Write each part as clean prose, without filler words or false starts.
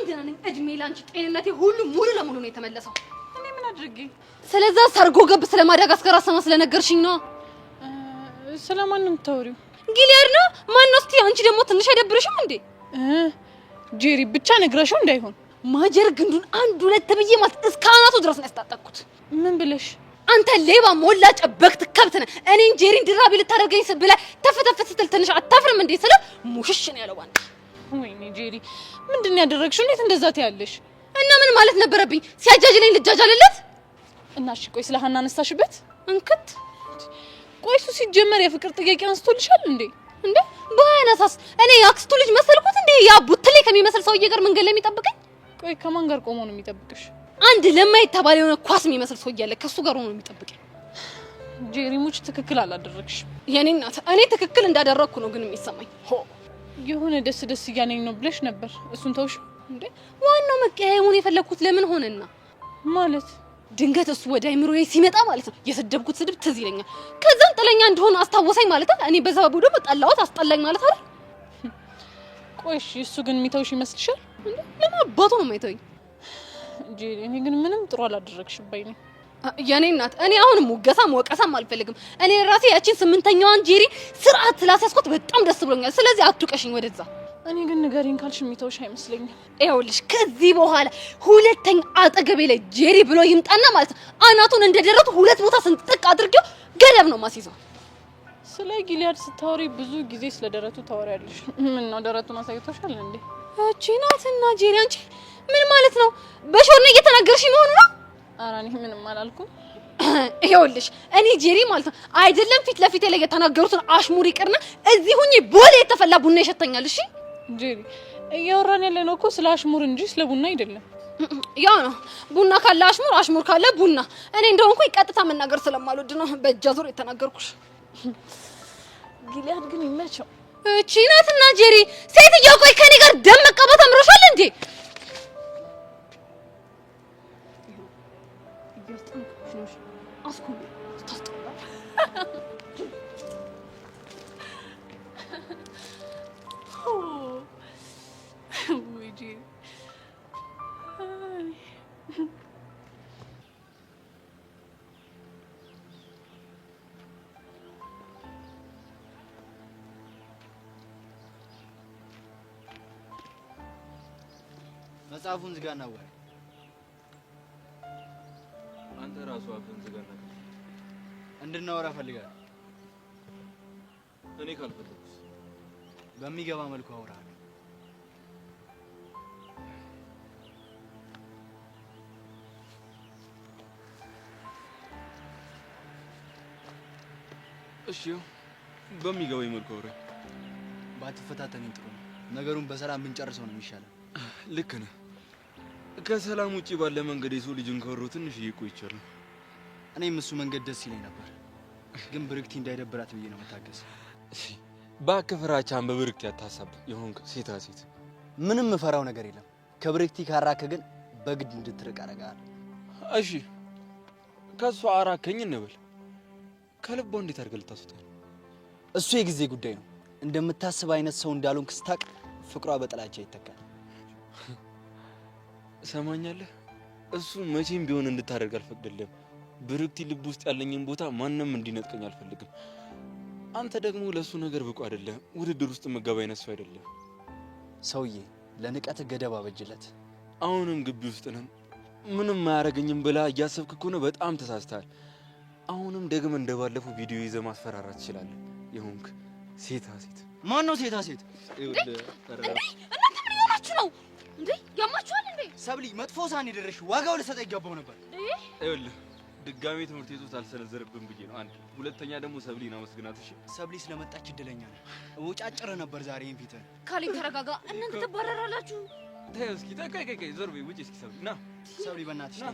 ደህና ነኝ። እድሜ ላንቺ ጤንነቴ ሁሉ ሙሉ ለሙሉ ነው የተመለሰው። እኔ ምን አድርጌ? ስለዛ ሰርጎ ገብ ስለማዳጋስከር አሰማ ስለነገርሽኝ ነው። ስለማን ነው የምታወሪው? ጊሊያድ ነው። ማን ነው? እስቲ አንቺ ደግሞ ትንሽ አይደብርሽም እንዴ? ጄሪ ብቻ ነግራሽው እንዳይሆን ማጀር ግንዱን አንድ ሁለት ብዬ ማለት እስከ አናቱ ድረስ ነው ያስታጠቅኩት። ምን ብለሽ? አንተ ሌባ ሞላጭ በክት ከብት ነህ። እኔን ጄሪን ድራቢ ልታደርገኝ ብላ ተፈተፈት ስትል ትንሽ አታፍርም እንዴ? ስለ ሙሽሽ ነው ያለው አንተ። ወይኔ ጄሪ ምንድን ነው ያደረግሽው? እንዴት እንደዛ ትያለሽ? እና ምን ማለት ነበረብኝ? ሲያጃጅለኝ ልጃጃልለት እና እሺ ቆይ ስለ ሀና አነሳሽበት? እንክት ቆይ እሱ ሲጀመር የፍቅር ጥያቄ አንስቶልሻል እንዴ? እንዴ ባያነሳስ እኔ ያክስቱ ልጅ መሰልኩት እንዴ? ያ ቡትሌ ከሚመስል ሰውዬ ጋር መንገድ ላይ የሚጠብቀኝ? ቆይ ከማን ጋር ቆሞ ነው የሚጠብቅሽ? አንድ ለማይተባል የሆነ ኳስ የሚመስል ሰውዬ አለ፣ ከሱ ጋር ሆኖ የሚጠብቀኝ። ጄሪ ሙች ትክክል አላደረግሽም። የኔ እናት እኔ ትክክል እንዳደረግኩ ነው ግን የሚሰማኝ። የሆነ ደስ ደስ እያለኝ ነው ብለሽ ነበር፣ እሱን ተውሽ እንዴ? ዋናው መቀያየሙን የፈለኩት ለምን ሆነና ማለት ድንገት እሱ ወደ አይምሮዬ ሲመጣ ማለት ነው የሰደብኩት ስድብ ትዝ ይለኛል። ከዛም ጥለኛ እንደሆነ አስታወሰኝ ማለት ነው። እኔ በዛው ደግሞ ጠላሁት አስጠላኝ ማለት አይደል? ቆይ እሱ ግን የሚተውሽ ይመስልሻል? እንዴ ለምን አባቱ ነው የማይተውኝ? ጄሪ እኔ ግን ምንም ጥሩ አላደረግሽብኝ ነው። የኔ እናት እኔ አሁን ሙገሳም ወቀሳም አልፈልግም። እኔ ራሴ ያቺን ስምንተኛዋን ጄሪ ስርዓት ስላስያዝኩት በጣም ደስ ብሎኛል። ስለዚህ አትውቀሽኝ ወደዛ። እኔ ግን ንገሪኝ ካልሽ የሚተውሽ አይመስለኝም። ይኸውልሽ ከዚህ በኋላ ሁለተኛ አጠገቤ ላይ ጄሪ ብሎ ይምጣና ማለት ነው አናቱን እንደደረቱ ሁለት ቦታ ስንጥቅ አድርጌው ገደብ ነው ማስይዘው። ስለ ጊሊያድ ስታወሪ ብዙ ጊዜ ስለ ደረቱ ታወሪያለሽ። ምን ነው ደረቱን አሳይቶሻል እንዴ? እቺ ናትና ጄሪ አንቺ ምን ማለት ነው? በሾርኔ እየተናገርሽ መሆኑ ነው? ኧረ እኔ ምንም አላልኩም። ይኸውልሽ እኔ ጄሪ ማለት ነው አይደለም ፊት ለፊት ላይ የተናገሩትን አሽሙር ይቅርና እዚህ ሁኚ ቦሌ የተፈላ ቡና ይሸተኛል። እሺ ጄሪ እያወራን ያለ ነው እኮ ስለ አሽሙር እንጂ ስለ ቡና አይደለም። ያው ነው ቡና ካለ አሽሙር፣ አሽሙር ካለ ቡና። እኔ እንደሆንኩኝ ቀጥታ መናገር ስለማልወድ ነው በእጃ ዙር የተናገርኩሽ። ጊሊያድ ግን ይመቸው። እቺ ናትና ጄሪ ሴትዮ ቆይ ከኔ ጋር ደም መቀባት አምሮሻል እንዴ? መጽሐፉን ዝጋና ወሬ አንተ ራሱ አፍን ዝጋና እንድናወራ ፈልጋለሁ። እኔ ካልፈለኩስ በሚገባ መልኩ አውራለሁ። እሺ በሚገባኝ መልኩ አውራ። ባትፈታተነኝ ጥሩ ነው። ነገሩን በሰላም ብንጨርሰው ነው የሚሻለው። ልክ ነህ። ከሰላም ውጪ ባለ መንገድ የሰው ልጅን ከወሮ ትንሽ ይቆይቻለሁ። እኔም እሱ መንገድ ደስ ይለኝ ነበር፣ ግን ብርክቲ እንዳይደብራት ብዬ ነው መታገስ። ባከፈራቻን በብርክቲ አታሳብ። ይሁን ሴታ ሴት ምንም ፈራው ነገር የለም። ከብርክቲ ካራከ ግን በግድ እንድትርቅ አረጋለሁ። እሺ ከሷ አራከኝ እንበል። ከልቦ እንዴት አድርገህ ልታስወጣኝ? እሱ የጊዜ ጉዳይ ነው። እንደምታስብ አይነት ሰው እንዳልሆንክ ስታቅ ፍቅሯ በጥላቻ ይተካል። ሰማኛለህ? እሱ መቼም ቢሆን እንድታደርግ አልፈቅድልህም። ብርክቲ ልብ ውስጥ ያለኝን ቦታ ማንንም እንዲነጥቀኝ አልፈልግም። አንተ ደግሞ ለሱ ነገር ብቁ አይደለም። ውድድር ውስጥ መገባ አይነት ሰው አይደለም። ሰውዬ ለንቀት ገደብ አበጅለት። አሁንም ግቢ ውስጥ ነን። ምንም አያረገኝም ብላ እያሰብክ ከሆነ በጣም ተሳስተሃል። አሁንም ደግሞ እንደባለፈው ቪዲዮ ይዘህ ማስፈራራት ትችላለህ። ይሁንክ ሴታ ሴት። ማን ነው ሴታ ሴት? እናንተ ምን ይሆናችሁ ነው እንዴ? ያማችኋል እንዴ? ሰብሊ መጥፎ ሳን ይደረሽ ዋጋው ለሰጠ ይገባው ነበር። ይኸውልህ ድጋሜ ትምህርት ቤቱ አልሰነዘረብን ብዬ ነው። አንድ ሁለተኛ ደግሞ ሰብሊን አመስግናት። እሺ ሰብሊ ስለመጣች እድለኛ ነው። ወጫጭረ ነበር ዛሬ እንፊት። ካሌብ ተረጋጋ። እናንተ ተባረራላችሁ። ተይው እስኪ ተቀቀቀ ዞር በይ ውጪ እስኪ ሰብሊ ና። ሰብሊ በእናትሽ ና።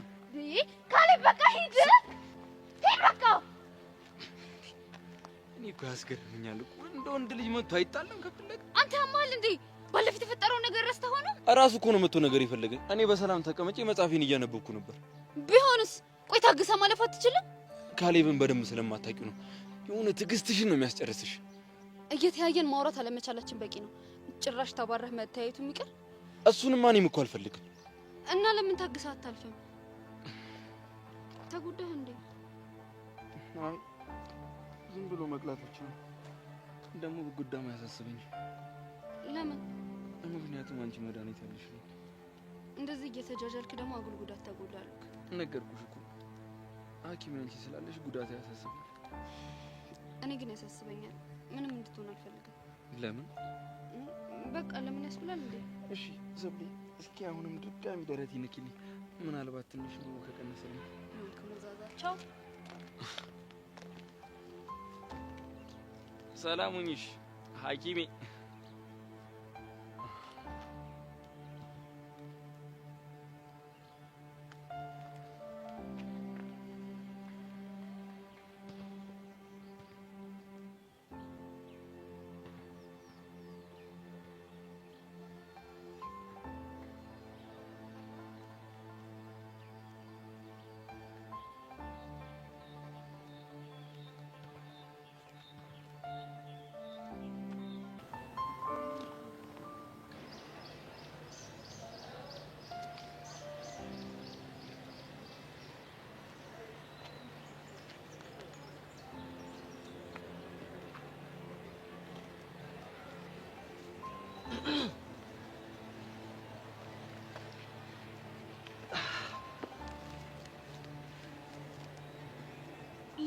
ካሌብ በቃ ሂድ በቃ። እኔ እኮ ያስገርመኛል እኮ እንደ ወንድ ልጅ መጥቶ አይጣለም ከፍለግ። አንተ ያማል እንዴ? ባለፈው የተፈጠረው ነገር ረስተህ ሆነ? እራሱ እኮ ነው መጥቶ ነገር ይፈልገኝ። እኔ በሰላም ተቀመጬ መጽሐፌን እያነበብኩ ነበር። ቢሆንስ ቆይ ታግሳ ማለፍ አትችልም? ካሌብን በደንብ ስለማታውቂው ነው። የሆነ ትዕግስትሽን ነው የሚያስጨርስሽ። እየተያየን ማውራት አለመቻላችን በቂ ነው። ጭራሽ ተባረህ መታየቱ የሚቀር እሱንም እኔም እኮ አልፈልግም። እና ለምን ታግሰህ አታልፍም? ተጎዳህ እንዴ? አይ ዝም ብሎ መቅላት ብቻ ነው። ደግሞ ጉዳም አያሳስበኝም። ለምን? ምክንያቱም አንቺ መድኃኒት ያለሽ ነው። እንደዚህ እየተጃጃልክ ደግሞ አጉል ጉዳት ተጎዳልክ። ነገርኩሽ እኮ ሐኪም አንቺ ስላለሽ ጉዳት ያሳስበኝ። እኔ ግን ያሳስበኛል። ምንም እንድትሆን አልፈልግም። ለምን? በቃ ለምን ያስብላል እንዴ? እሺ ዘብሊ እስኪ አሁንም ድጋሚ ደረቴ ነኪልኝ። ምናልባት ትንሽ ነው ከቀነሰልኝ። ቻው። ሰላም ሁኚሽ ሐኪሜ።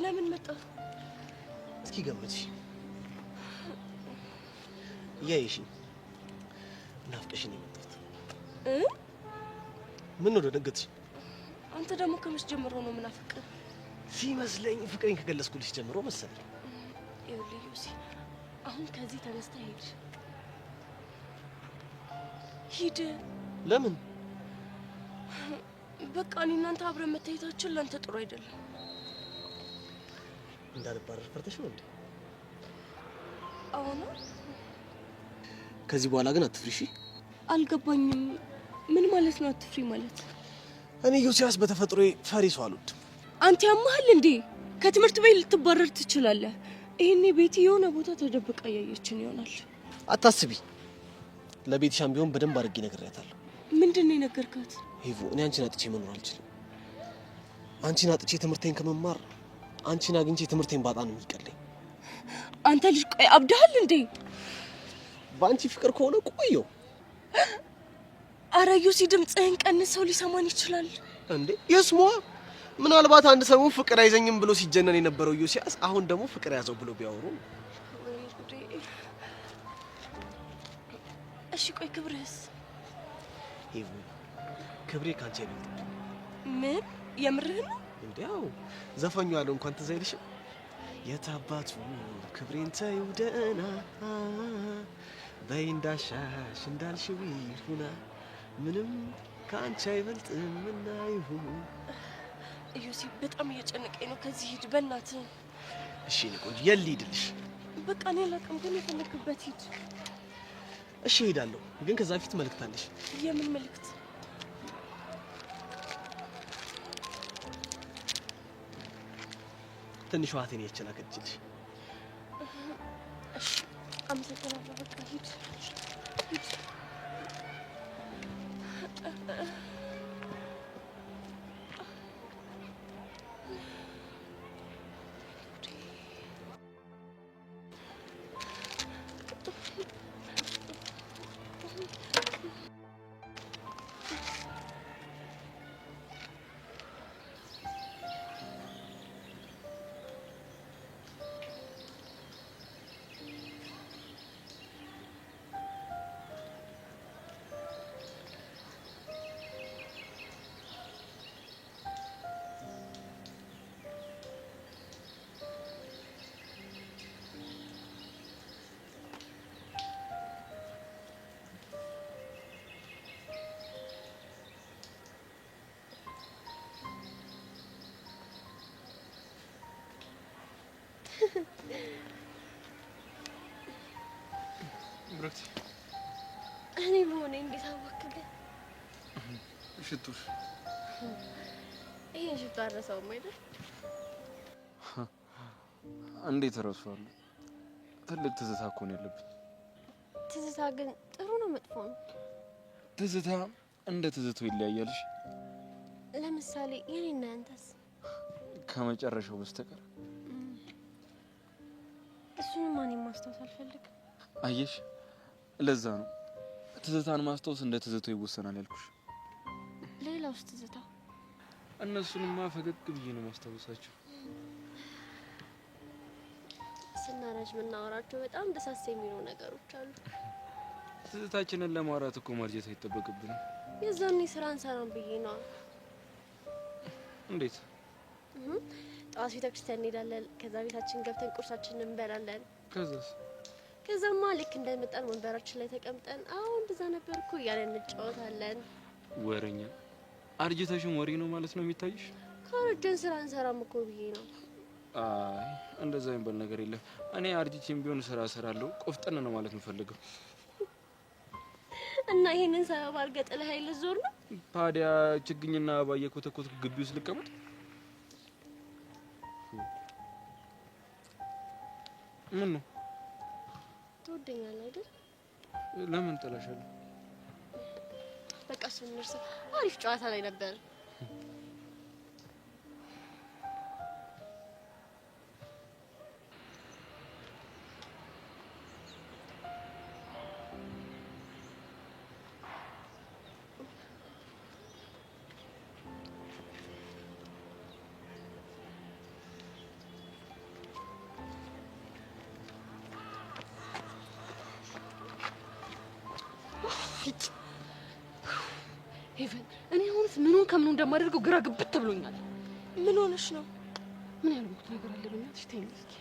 ለምን መጣ? እስኪ ገምቺ። ያይሽ ናፍቀሽኝ የመጣሁት ምን ነው ደነገጥሽ? አንተ ደግሞ ከመቼ ጀምሮ ነው ምናፍቅ? ሲመስለኝ ፍቅሬን ከገለጽኩልሽ ጀምሮ መሰለኝ። ይኸውልህ ዮሲ፣ አሁን ከዚህ ተነስተህ ሂድ። ለምን? በቃ እኔ እናንተ አብረን መታየታችን ለአንተ ጥሩ አይደለም። እንዳልባረር ፈርተሽ ነው እንዴ? አሁን ከዚህ በኋላ ግን አትፍሪ እሺ? አልገባኝም። ምን ማለት ነው አትፍሪ ማለት? እኔ ዮሲያስ በተፈጥሮዬ ፈሪ ሰው አልወድም። አንተ ያማሃል እንዴ? ከትምህርት ቤት ልትባረር ትችላለህ። ይሄኔ ቤቲ የሆነ ቦታ ተደብቃ ያየችን ይሆናል። አታስቢ። ለቤትሻም ቢሆን በደንብ አድርጌ ነግሬያታለሁ። ምንድነው የነገርካት? ሄቮ፣ እኔ አንቺን አጥቼ መኖር አልችልም። አንቺን አጥቼ ትምህርቴን ከመማር አንቺን አግኝቼ ትምህርቴን ባጣ ነው የሚቀለኝ። አንተ ልጅ ቆይ አብደሃል እንዴ? በአንቺ ፍቅር ከሆነ ቆየው። አረ ዮሲ፣ ድምፅህን ቀንሰው ሊሰማን ይችላል እንዴ? የስሟ ምናልባት አንድ ሰሞን ፍቅር አይዘኝም ብሎ ሲጀነን የነበረው ዮሲያስ አሁን ደግሞ ፍቅር ያዘው ብሎ ቢያወሩ። እሺ ቆይ ክብርህስ? ሄቮ፣ ክብሬ ካንቺ አይበልጥም። ምን የምርህ ነው እንዴ? ያው ዘፈኙ ያለው እንኳን ትዝ አይልሽም? የታባቱ ክብሬን ተይው ደህና በይ እንዳሻሽ እንዳልሽው ይሁና ምንም ካንቺ አይበልጥም እና ይሁን። ዮሲ፣ በጣም እየጨነቀኝ ነው። ከዚህ ሂድ በእናትህ። እሺ እኔ ቆንጆ የት ልሂድልሽ? በቃ እኔ አላውቅም፣ ግን የፈለክበት ሂድ። እሺ እሄዳለሁ፣ ግን ከዛ በፊት መልእክት አለሽ። የምን መልእክት? ትንሿ እህቴን የላከችልሽ። እሺ አመሰግናለሁ። በቃ ሂድ ሂድ። ብሩክቲ፣ እኔ በሆነ እንዴት አወቅህ? ሽቱሽ ይሄን ሽቱ አረሳውም አይደል? እንዴት እረሳዋለሁ? ትልቅ ትዝታ እኮ ነው ያለብኝ። ትዝታ ግን ጥሩ ነው መጥፎ ነው? ትዝታ እንደ ትዝቱ ይለያያልሽ። ለምሳሌ የኔና ያንተስ? ከመጨረሻው በስተቀር እሱን ማን ማስታወስ አልፈልግም። አየሽ፣ ለዛ ነው ትዝታን ማስታወስ እንደ ትዝቱ ይወሰናል ያልኩሽ። ሌላውስ ትዝታ? እነሱንማ ፈገግ ብዬ ነው ማስታወሳቸው። ስናረጅ ምናወራቸው በጣም ደሳስ የሚሉ ነገሮች አሉ። ትዝታችንን ለማውራት እኮ ማርጀት አይጠበቅብንም። የዛኔ ስራ እንሰራን ብዬ ነው። እንዴት? ጠዋት ቤተክርስቲያን እንሄዳለን። ከዛ ቤታችን ገብተን ቁርሳችንን እንበላለን። ከዛማ ልክ እንደመጣን ወንበራችን ላይ ተቀምጠን አሁን እንደዛ ነበርኩ እያለን እንጫወታለን። ወሬኛ አርጅተሽም ወሬ ነው ማለት ነው የሚታይሽ? ካረጀን ስራ እንሰራም እኮ ብዬ ነው። አይ እንደዛ የሚባል ነገር የለም። እኔ አርጅቼም ቢሆን ስራ እሰራለሁ። ቆፍጠን ነው ማለት የምፈልገው። እና ይሄንን ሰበብ አድርገህ ጥለህ ኃይል ዞር ነው ታዲያ ችግኝና አበባ እየኮተኮትኩ ግቢ ውስጥ ልቀመጥ? ምን ነው? ትወደኛለህ አይደል? ለምን ጥላሻለሁ? በቃ እሱን እንርሳ። አሪፍ ጨዋታ ላይ ነበር። ሄቨን እኔ አሁንስ ምኑን ከምኑ እንደማደርገው ግራ ግብት ብሎኛል። ምን ሆነሽ ነው? ምን ያልኩት ነገር አለ? በእናትሽ ተይኝ እስኪ።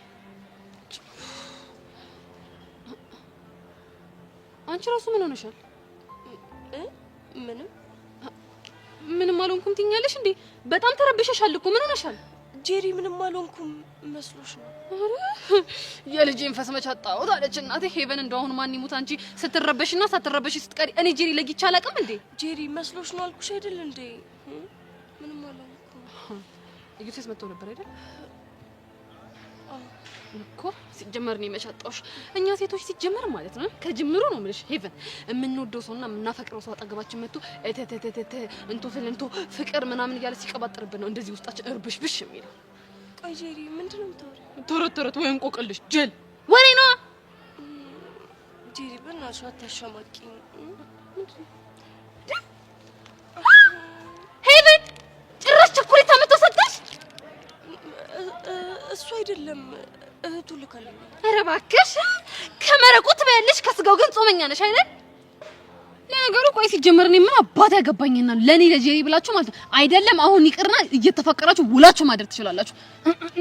አንቺ ራሱ ምን ሆነሻል? ምንም አልሆንኩም ትኛለሽ እንዴ? በጣም ተረብሸሻል እኮ። ምን ሆነሻል? ጄሪ ምንም አልሆንኩም መስሎሽ ነው? አረ የልጄን ፈስ መቻጣው አለች እናቴ። ሄቨን እንደው አሁን ማን ይሙት አንቺ ስትረበሽና ሳትረበሽ ስትቀሪ እኔ ጄሪ ለጊቻ አላውቅም እንዴ? ጄሪ መስሎሽ ነው አልኩሽ አይደል እንዴ? ምንም አልሆንኩም። እዩሴስ መጥቶ ነበር አይደል? እኮ ሲጀመር ነው መቻጣውሽ። እኛ ሴቶች ሲጀመር ማለት ነው ከጅምሩ ነው የምልሽ ሄቨን የምንወደው ሰውና የምናፈቅረው ሰው አጠገባችን መጥቶ እንቶ ፍልንቶ ፍቅር ምናምን እያለ ሲቀባጥርብን ነው እንደዚህ ውስጣችን እርብሽብሽ የሚለው። ቆይ ጄሪ ምንድነው የምታወሪው? ተረት ወይ እንቆቅልሽ ጀል ወሬ ነው። ጄሪ በእናትሽ አታሻማቂኝ። ሄቨን ጭራሽ ቸኮሌት አመጣው ሰጠሽ? እሱ አይደለም እህቱ ልካለኝ። ኧረ እባክሽ ከመረቁ ትበያለሽ፣ ከስጋው ግን ጾመኛ ነሽ አይደል? ለነገሩ ቆይ ሲጀመር እኔ ምን አባት ያገባኝና ለኔ ለጄሪ ብላችሁ ማለት ነው አይደለም። አሁን ይቅርና እየተፈቀራችሁ ውላችሁ ማደር ትችላላችሁ።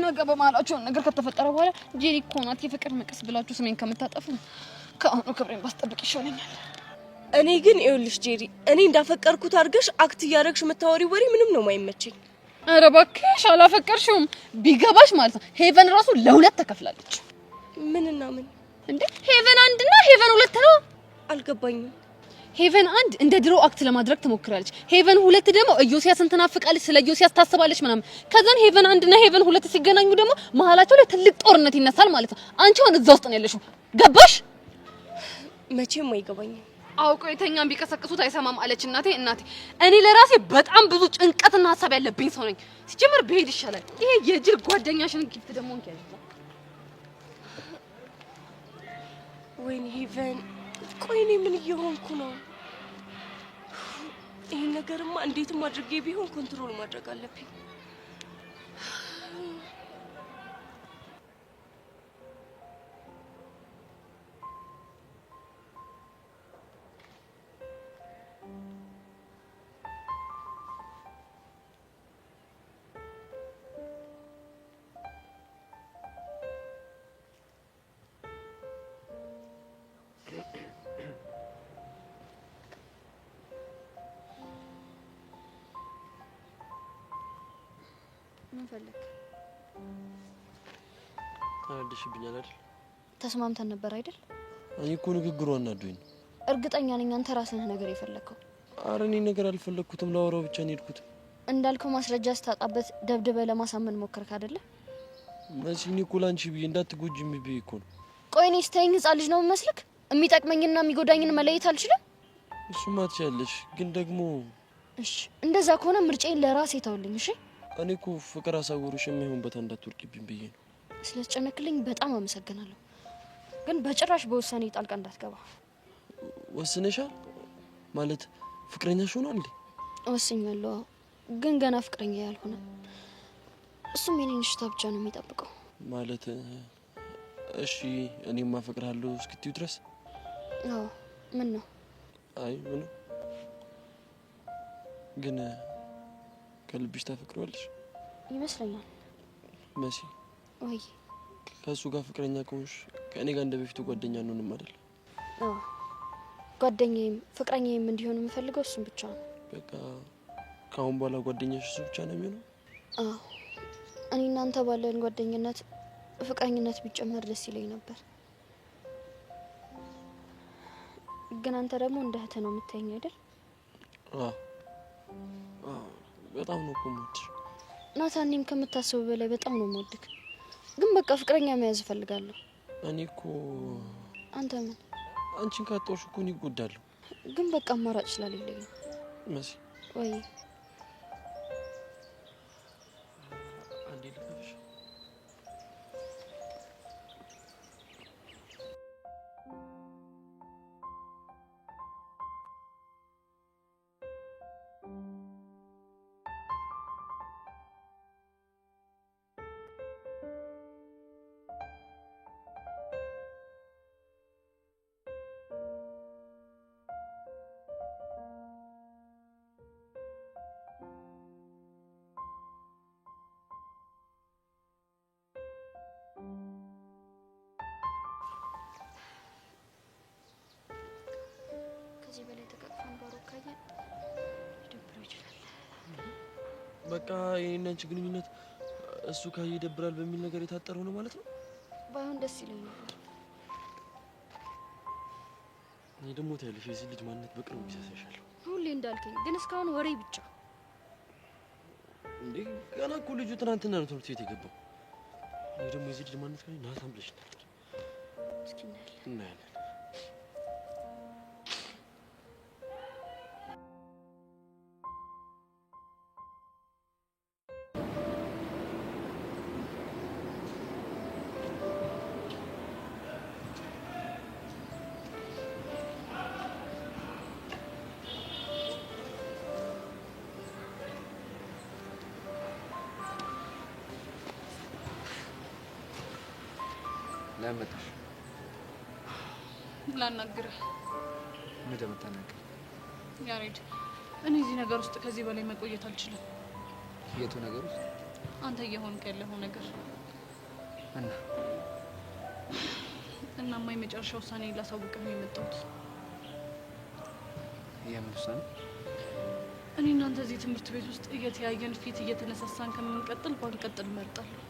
ነገ በመሀላችሁ ነገር ከተፈጠረ በኋላ ጄሪ እኮ ናት የፍቅር መቀስ ብላችሁ ስሜን ከምታጠፉ ከአሁኑ ክብሬን ባስጠብቅ ይሻለኛል። እኔ ግን ይኸውልሽ ጄሪ፣ እኔ እንዳፈቀርኩት አድርገሽ አክት እያደረግሽ የምታወሪው ወሬ ምንም ነው የማይመቸኝ። ኧረ እባክሽ አላፈቀርሽውም። ቢገባሽ ማለት ነው ሄቨን ራሱ ለሁለት ተከፍላለች። ምንና ምን እንዴ? ሄቨን አንድና ሄቨን ሁለት ነው። አልገባኝም። ሄቨን አንድ እንደ ድሮ አክት ለማድረግ ትሞክራለች። ሄቨን ሁለት ደግሞ ኢዮስያስን ትናፍቃለች፣ ስለ ኢዮስያስ ታስባለች ምናምን። ከዛን ሄቨን አንድ እና ሄቨን ሁለት ሲገናኙ ደግሞ መሀላቸው ላይ ትልቅ ጦርነት ይነሳል ማለት ነው። አንቺ አሁን እዛ ውስጥ ነው ያለሽው። ገባሽ? መቼም አይገባኝም። አውቀው የተኛን ቢቀሰቅሱት አይሰማም አለች እናቴ። እኔ ለራሴ በጣም ብዙ ጭንቀትና ሀሳብ ያለብኝ ሰው ነኝ። ሲጀምር ብሄድ ይሻላል። ይሄ የጅል ጓደኛሽን ጊፍት ደግሞ እንኪያዝ። ወይኔ ሄቨን፣ ቆይ እኔ ምን እየሆንኩ ነው? ይሄን ነገርማ እንዴትም አድርጌ ቢሆን ኮንትሮል ማድረግ አለብኝ። ምን ፈልክ? አናደሽብኛል አይደል? ተስማምተን ነበር አይደል? እኔ እኮ ንግግሩ አናዶኝ ነው። እርግጠኛ ነኝ አንተ ራስህ ነገር የፈለከው። ኧረ እኔ ነገር አልፈለኩትም፣ ላወራው ብቻ ነው የሄድኩት። እንዳልከው ማስረጃ ስታጣበት ደብድበ ለማሳመን ሞከርክ አይደለ? መሲ እኔ እኮ ላንቺ ብዬ እንዳትጎጂም ብዬ እኮ ነው። ቆይ እኔ ስተይኝ ህፃን ልጅ ነው የምመስልክ? የሚጠቅመኝና የሚጎዳኝን መለየት አልችልም? እሱማ ትችያለሽ፣ ግን ደግሞ እሺ እንደዛ ከሆነ ምርጫዬን ለራሴ ተውልኝ። እሺ እኔ እኮ ፍቅር አሳውሩሽ የማይሆንበት እንዳትወርቂብኝ ብዬ ነው። ስለተጨነቅልኝ በጣም አመሰግናለሁ፣ ግን በጭራሽ በውሳኔ ጣልቃ እንዳትገባ። ወስነሻል? ማለት ፍቅረኛሽ ሆኗል እንዴ? ወስኛለሁ፣ ግን ገና ፍቅረኛ ያልሆነ እሱም የኔን እሽታ ብቻ ነው የሚጠብቀው። ማለት እሺ እኔም አፈቅርሃለሁ እስክትዩ ድረስ? አዎ። ምን ነው? አይ ምን ግን ከልብሽ ታፈቅረዋለሽ ይመስለኛል። መሲ ወይ ከሱ ጋር ፍቅረኛ ከሆንሽ ከእኔ ጋር እንደ በፊቱ ጓደኛ እንሆንም አይደል? አዎ ጓደኛዬም ፍቅረኛዬም እንዲሆን የምፈልገው እሱም ብቻ ነው። በቃ ከአሁን በኋላ ጓደኛሽ እሱ ብቻ ነው የሚሆነው? አዎ እኔ እናንተ ባለን ጓደኝነት ፍቅረኝነት ቢጨመር ደስ ይለኝ ነበር። ግን አንተ ደግሞ እንደ እህት ነው የምታየኝ አይደል? አዎ በጣም ነው እኮ የምወድሽ ናታኔም ከምታስበው በላይ በጣም ነው የምወድክ። ግን በቃ ፍቅረኛ መያዝ እፈልጋለሁ። እኔ እኮ አንተ ምን? አንቺን ካጣሁሽ እኮ እኔ እጎዳለሁ። ግን በቃ አማራጭ ስለሌለኝ ነው። መሲ ወይ አንዴ ልቀፍሽ። ከዚህ በላይ ተቃቅፈን ባሮካየ ሊደብረው ይችላል። በቃ የኔና አንቺ ግንኙነት እሱ ካየ ይደብራል በሚል ነገር የታጠረው ነው ማለት ነው? ባይሆን ደስ ይለኝ ነበር። እኔ ደግሞ ታያለሽ የዚህ ልጅ ማንነት በቅርቡ ይሳሳሻል። ሁሌ እንዳልከኝ ግን እስካሁን ወሬ ብቻ። እንዴ ገና እኮ ልጁ ትናንትና ነው ትምህርት ቤት የገባው። እኔ ደግሞ የዚህ ልጅ ማንነት ካለ ናታን ብለሽ ነበር። እስኪ እናያለን። ለምን መጣሽ? ላናግርህ። ምን እንደምታናግር? ያሬድ እኔ እዚህ ነገር ውስጥ ከዚህ በላይ መቆየት አልችልም። የቱ ነገር ውስጥ? አንተ እየሆንክ ያለኸው ነገር እና እናማ የመጨረሻ ውሳኔ ላሳውቅህ ነው የመጣሁት። የምን ውሳኔ? እኔ እናንተ እዚህ ትምህርት ቤት ውስጥ እየተያየን ፊት እየተነሳሳን ከምንቀጥል ባንቀጥል እመርጣለሁ።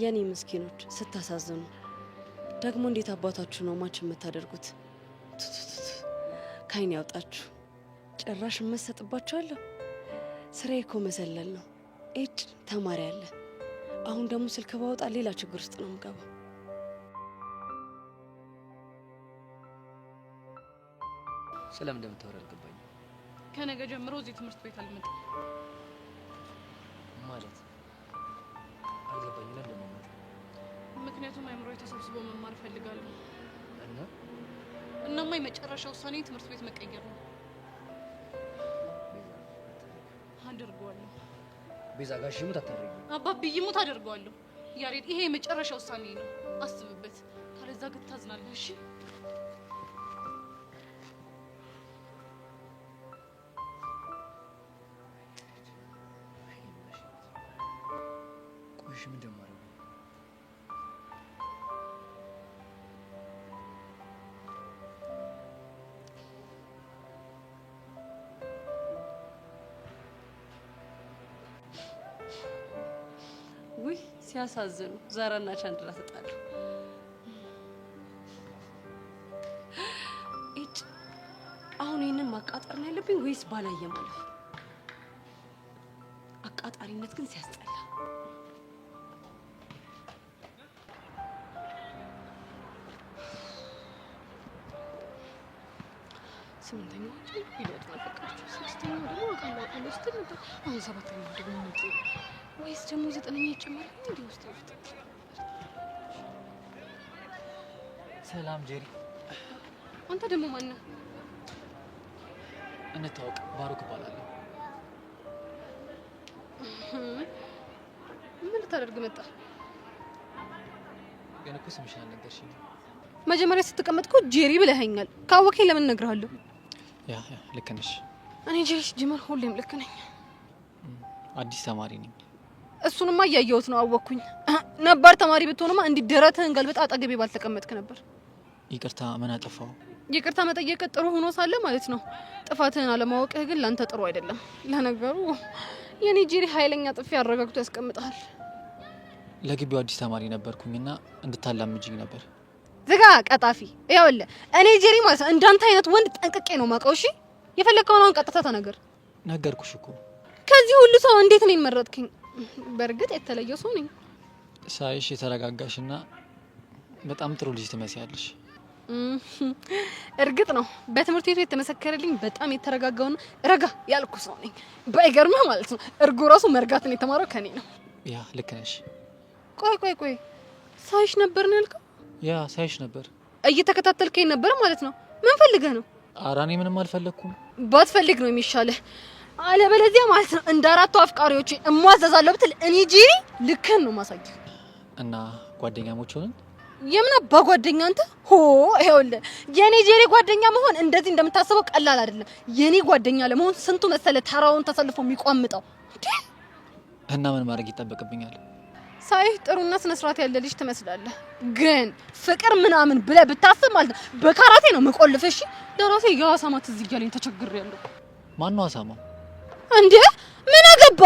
የኔ ምስኪኖች ስታሳዝኑ ደግሞ እንዴት አባታችሁ ነው ማች የምታደርጉት? ካይን ያውጣችሁ። ጭራሽ መሰጥባችኋለሁ። ስራዬ እኮ መሰለል ነው። ኤድ ተማሪ አለ። አሁን ደግሞ ስልክ ባወጣ ሌላ ችግር ውስጥ ነው የምገባው። ስለምን እንደምታወራ አልገባኝም። ከነገ ጀምሮ እዚህ ትምህርት ቤት አልመጣም ማለት አልገባኝም። ለምን ነው? ምክንያቱም አእምሮዬ ተሰብስቦ መማር እፈልጋለሁ። እና እናማ የመጨረሻ ውሳኔ ትምህርት ቤት መቀየር ነው። አደርገዋለሁ። ቤዛ ጋር ሽሙት አታደርጊ። አባቢ ይሙት አደርገዋለሁ። ያሬድ ይሄ የመጨረሻ ውሳኔ ነው። አስብበት። ካለዛ ግን ታዝናለህ። እሺ ቆይሽ ምን ደማረው? ውይ ሲያሳዝኑ ዛራና ቻንድራ ተጣሉ። እጭ አሁን ይሄንን ማቃጠር ነው ያለብኝ ወይስ ባላየ ማለፍ? ተቀጣጣሪነት ግን ሲያስጠላ። ስምንተኛው ሂደት ነፈቃችሁ፣ ስድስተኛው ደግሞ አቃላ ስትል ነበር። አሁን ሰባተኛው ደግሞ መጡ ወይስ ደግሞ ዘጠነኛ ይጨመራል እንዴ? ውስጥ ሰላም ጄሪ። አንተ ደግሞ ማን ነህ? እንታወቅ። ባሩክ እባላለሁ። ምን ልታደርግ መጣ? ግን እኮ ስምሽን አልነገርሽኝም። መጀመሪያ ስትቀመጥ እኮ ጄሪ ብለኸኛል። ካወቀኝ ለምን እነግርሃለሁ? ያ ልክ ነሽ። እኔ ጄሪ ሲጀመር ሁሌም ልክ ነኝ። አዲስ ተማሪ ነኝ። እሱንማ እያየሁት ነው፣ አወቅኩኝ። ነባር ተማሪ ብትሆንማ እንዲህ ደረትህን ገልብጣ አጠገቤ ባልተቀመጥክ ነበር። ይቅርታ፣ ምን አጠፋው? ይቅርታ መጠየቅ ጥሩ ሆኖ ሳለ ማለት ነው። ጥፋትህን አለማወቅህ ግን ላንተ ጥሩ አይደለም። ለነገሩ የኔ ጄሪ ኃይለኛ ጥፊ አረጋግቶ ያስቀምጣል። ለግቢው አዲስ ተማሪ ነበርኩኝና እንድታላምጂኝ ነበር። ዝጋ ቀጣፊ። ይኸውልህ እኔ ጄሪ ማለት ነው እንዳንተ አይነት ወንድ ጠንቅቄ ነው የማውቀው። እሺ የፈለከውን አሁን ቀጥታ ተናገር። ነገርኩሽ እኮ። ከዚህ ሁሉ ሰው እንዴት ነው የመረጥከኝ? በእርግጥ የተለየ ሰው ነኝ። ሳይሽ የተረጋጋሽና በጣም ጥሩ ልጅ ትመስያለሽ። እርግጥ ነው በትምህርት ቤቱ የተመሰከረልኝ በጣም የተረጋጋውና ረጋ ያልኩ ሰው ነኝ። ባይገርምህ ማለት ነው እርጎ ራሱ መርጋትን የተማረው ከኔ ነው። ያ ልክ ነሽ። ቆይ ሳይሽ ነበር ነው ያልከው? ያ ሳይሽ ነበር። እየተከታተልከኝ ነበር ማለት ነው። ምን ፈልገህ ነው? ኧረ እኔ ምንም አልፈለኩም። ባትፈልግ ነው የሚሻለህ። አለበለዚያ ማለት ነው እንደ አራቱ አፍቃሪዎቼ እሟዘዛለሁ ብትል እኔ ጄሪ ልክህን ነው ማሳየው። እና ጓደኛሞች ሆነን የምን አባ ጓደኛ አንተ? ይኸውልህ የኔ ጄሪ ጓደኛ መሆን እንደዚህ እንደምታስበው ቀላል አይደለም። የኔ ጓደኛ ለመሆን ስንቱ መሰለ ተራውን ተሰልፎ የሚቋምጠው። እና ምን ማድረግ ይጠበቅብኛል? ሳይህ ጥሩና ስነ ስርዓት ያለ ልጅ ትመስላለህ። ግን ፍቅር ምናምን ብለህ ብታስብ ማለት ነው በካራቴ ነው መቆልፍ። እሺ ለራሴ የአሳማት እዚህ እያለኝ ተቸግሬያለሁ። ማን ነው አሳማው? እንዴ ምን አገባ?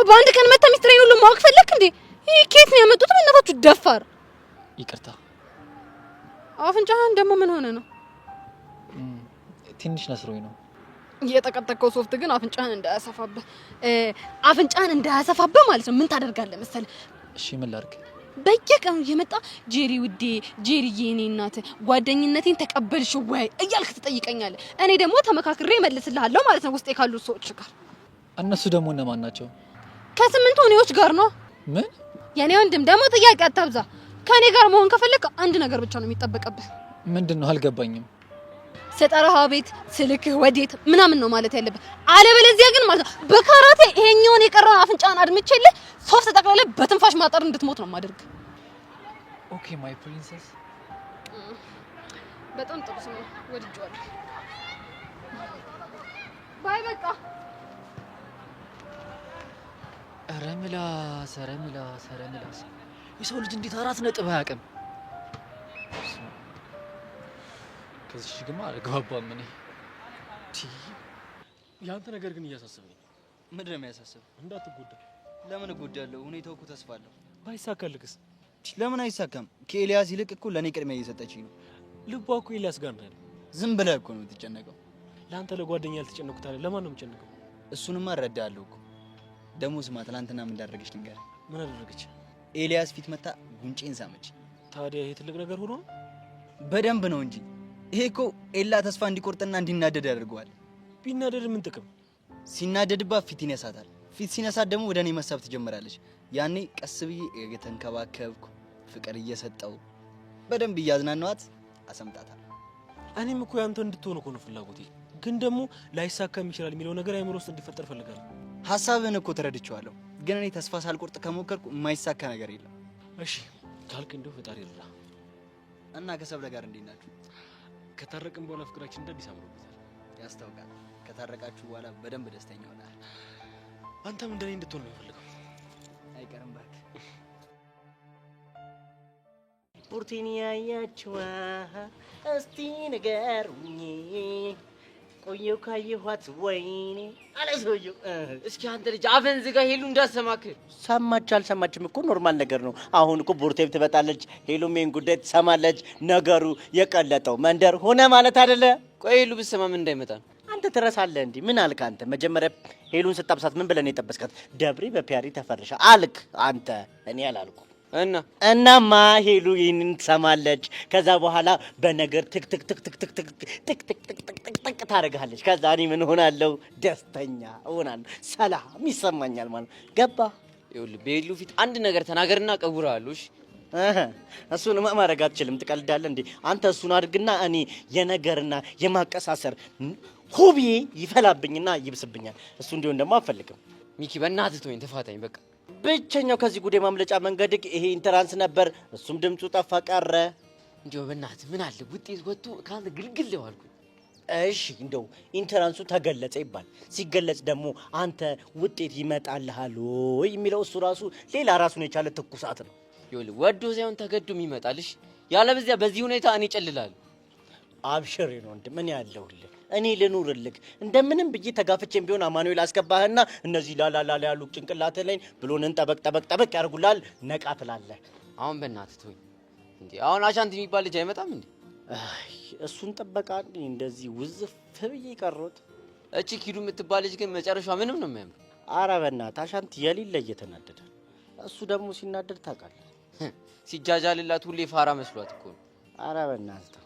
በአንድ ቀን መታ ሚስጥሬን ሁሉ ማወቅ ፈለክ እንዴ? ይሄ ኬት ነው ያመጡት? በእናታችሁ ደፋር። ይቅርታ። አፍንጫህን ደግሞ ምን ሆነ ነው? ትንሽ ነስሮኝ ነው። የጠቀጠቀው ሶፍት ግን አፍንጫህን እንዳያሰፋብህ ማለት ነው። ምን ታደርጋለህ መሰለህ? እሺ ምን ላድርግ? በየቀኑ የመጣ ጄሪ ውዴ፣ ጄሪ የኔ እናት ጓደኝነቴን ተቀበልሽ ወይ እያልክ ትጠይቀኛለህ። እኔ ደግሞ ተመካክሬ መልስልሃለሁ ማለት ነው ውስጤ ካሉ ሰዎች ጋር። እነሱ ደግሞ እነማን ናቸው? ከስምንቱ እኔዎች ጋር ነው። ምን? የኔ ወንድም ደግሞ ጥያቄ አታብዛ። ከኔ ጋር መሆን ከፈለክ አንድ ነገር ብቻ ነው የሚጠበቅብህ። ምንድነው? አልገባኝም። ስጠራህ ቤት ስልክህ ወዴት ምናምን ነው ማለት ያለብህ። አለበለዚያ ግን ማለት ነው በካራቴ ይሄኛውን የቀረውን አፍንጫን አድምቼልህ ሶፍት ተጠቅልለህ በትንፋሽ ማጠር እንድትሞት ነው ማድረግ። ኦኬ ማይ ፕሪንሰስ። በጣም ጥሩ ነው፣ ወድጄዋለሁ። ባይ በቃ። ኧረ ምላስ የሰው ልጅ እንዴት 4 ነጥብ አያውቅም? ከዚህ ሽግማ አልገባባም። እኔ ያንተ ነገር ግን እያሳሰበኝ። ምንድን ነው የሚያሳስብ? እንዳትጎዳ። ለምን እጎዳለሁ? ሁኔታው እኮ ተስፋ አለው። ባይሳካልክስ? ለምን አይሳካም? ከኤልያስ ይልቅ እኮ ለኔ ቅድሚያ እየሰጠችኝ ነው። ልቧ እኮ ኤልያስ ጋር ነው ያለው። ዝም ብለህ እኮ ነው የምትጨነቀው። ለአንተ ለጓደኛ ያልተጨነቁት አለ። ለማን ነው የምጨነቀው? እሱንማ እረዳለሁ እኮ። ደግሞ ስማ፣ ትናንትና ምን እንዳደረገች ልንገርህ። ምን አደረገች? ኤልያስ ፊት መታ ጉንጬን ሳመች። ታዲያ ይሄ ትልቅ ነገር ሆኖ? በደንብ ነው እንጂ። ይሄ እኮ ኤላ ተስፋ እንዲቆርጥና እንዲናደድ ያደርገዋል። ቢናደድ ምን ጥቅም? ሲናደድባት ፊት ይነሳታል። ፊት ሲነሳት ደግሞ ወደ እኔ መሳብ ትጀምራለች። ያኔ ቀስ ብዬ እየተንከባከብኩ ፍቅር እየሰጠው በደንብ እያዝናናዋት አሰምጣታል። እኔም እኮ ያንተ እንድትሆን እኮ ነው ፍላጎቴ። ግን ደግሞ ላይሳካም ይችላል የሚለው ነገር አይምሮ ውስጥ እንዲፈጠር ፈልጋለሁ። ሀሳብህን እኮ ተረድቼዋለሁ። ግን እኔ ተስፋ ሳልቆርጥ ከሞከርኩ የማይሳካ ነገር የለም። እሺ ካልክ እንደው ፈጣሪ ይርዳ። እና ከሰብለ ጋር እንዴት ናችሁ? ከታረቅን በኋላ ፍቅራችን እንደ አዲስ አምሮበታል። ያስታውቃል። ከታረቃችሁ በኋላ በደንብ ደስተኛ ሆናል። አንተም እንደኔ እንድትሆን ነው የምፈልገው። አይቀርም እባክህ። ቡርቲን ያያችዋ እስቲ ንገሩኝ፣ ቆየሁ ካየኋት ወይኔ አለ ሰውዬው። እስኪ አንተ ልጅ አፈን ዝጋ፣ ሄሉ እንዳሰማክ። ሰማች አልሰማችም እኮ ኖርማል ነገር ነው። አሁን እኮ ቡርቴም ትመጣለች፣ ሄሉም ይሄን ጉዳይ ትሰማለች። ነገሩ የቀለጠው መንደር ሆነ ማለት አይደለ? ቆይ ሄሉ ብትሰማ ምን እንዳይመጣ ነው? አንተ ትረሳለህ እንዴ? ምን አልክ አንተ? መጀመሪያ ሄሉን ስታብሳት ምን ብለን የጠበስካት? ደብሪ በፒያሪ ተፈርሻ አልክ አንተ። እኔ አላልኩም። እናማ ሄሉ ይህንን ትሰማለች። ከዛ በኋላ በነገር ትክ ትክ ትክ ትክ ትክ ትክ ትክ ትክ ትክ ትክ ትክ ታደርግሃለች። ከዛ እኔ ምን ሆናለሁ? ደስተኛ እሆናለሁ፣ ሰላም ይሰማኛል ማለት ገባ? ይኸውልህ በሄሉ ፊት አንድ ነገር ተናገርና ቀውራለሁ። እሱንማ ማድረግ አትችልም። ትቀልዳለህ እንዴ አንተ? እሱን አድርግና እኔ የነገርና የማቀሳሰር ሆቢዬ ይፈላብኝና ይብስብኛል። እሱ እንዲሆን ደግሞ አልፈልግም። ሚኪ በእናትህ ተወኝ፣ ተፋታኝ በቃ። ብቸኛው ከዚህ ጉዴ ማምለጫ መንገድ ይሄ ኢንትራንስ ነበር። እሱም ድምፁ ጠፋ ቀረ። እንዲያው በእናትህ ምን አለ ውጤት ወጥቶ ከአንተ ግልግል ዋልኩ። እሺ እንደው ኢንትራንሱ ተገለጸ ይባል። ሲገለጽ ደግሞ አንተ ውጤት ይመጣልሃል ወይ የሚለው እሱ ራሱ ሌላ ራሱን የቻለ ትኩሳት ነው። ይኸውልህ ወዶ ሳይሆን ተገዶም ይመጣልሽ። ያለበዚያ በዚህ ሁኔታ እኔ እጨልላለሁ። አብሽር ነው ወንድም፣ እኔ ያለሁልህ፣ እኔ ልኑርልህ። እንደምንም ብዬ ተጋፍቼም ቢሆን አማኑኤል አስገባህና እነዚህ ላላላ ያሉ ጭንቅላትህ ላይ ብሎንን ጠበቅ ጠበቅ ጠበቅ ያደርጉልሃል። ነቃ ትላለህ። አሁን በእናትህ ተወኝ እንዴ። አሁን አሻንት የሚባል ልጅ አይመጣም እንዴ? እሱን ጠበቃ እንደዚህ ውዝፍ ብዬ ቀረሁት። እቺ ኪዱ የምትባል ልጅ ግን መጨረሻ ምንም ነው የማያምር። ኧረ በእናትህ አሻንት የሌለ እየተናደደ፣ እሱ ደግሞ ሲናደድ ታውቃለህ፣ ሲጃጃልላት ሁሌ ፋራ መስሏት እኮ ነው። ኧረ በእናትህ